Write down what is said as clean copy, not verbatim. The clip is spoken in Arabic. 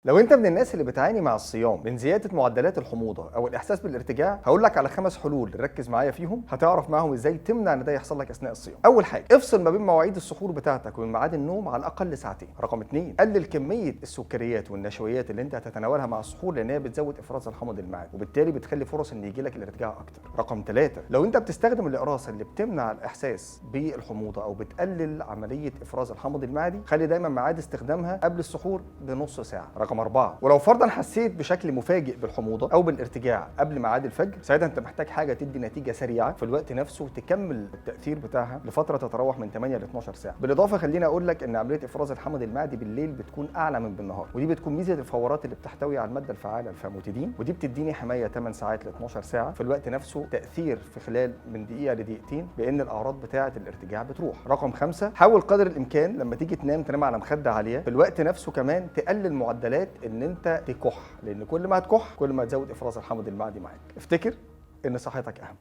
لو انت من الناس اللي بتعاني مع الصيام من زياده معدلات الحموضه او الاحساس بالارتجاع، هقول لك على 5 حلول ركز معايا فيهم، هتعرف معاهم ازاي تمنع ان ده يحصل لك اثناء الصيام. اول حاجه، افصل ما بين مواعيد السحور بتاعتك ومن ميعاد النوم على الاقل ساعتين. رقم 2، قلل كميه السكريات والنشويات اللي انت هتتناولها مع السحور، لان هي بتزود افراز الحمض المعوي وبالتالي بتخلي فرص ان يجي لك الارتجاع اكتر. رقم 3، لو انت بتستخدم الاقراص اللي بتمنع الاحساس بالحموضه او بتقلل عمليه افراز الحمض المعدي، خلي دايما ميعاد استخدامها قبل السحور بنص ساعه. رقم 4، ولو فرضا حسيت بشكل مفاجئ بالحموضه او بالارتجاع قبل ميعاد الفجر، ساعتها انت محتاج حاجه تدي نتيجه سريعه في الوقت نفسه وتكمل التاثير بتاعها لفتره تتراوح من 8 ل 12 ساعه. بالاضافه خليني اقول لك ان عمليه افراز الحمض المعدي بالليل بتكون اعلى من بالنهار، ودي بتكون ميزه الفورات اللي بتحتوي على الماده الفعاله الفاموتيدين، ودي بتديني حمايه 8 ساعات ل 12 ساعه في الوقت نفسه، تاثير في خلال من دقيقه لدقيقتين بان الاعراض بتاعه الارتجاع بتروح. رقم 5، حاول قدر الامكان لما تيجي تنام على مخده عاليه في الوقت نفسه، كمان تقلل معدلات ان انت تكح، لان كل ما هتكح كل ما تزود افراز الحمض المعدي معاك. افتكر ان صحتك اهم.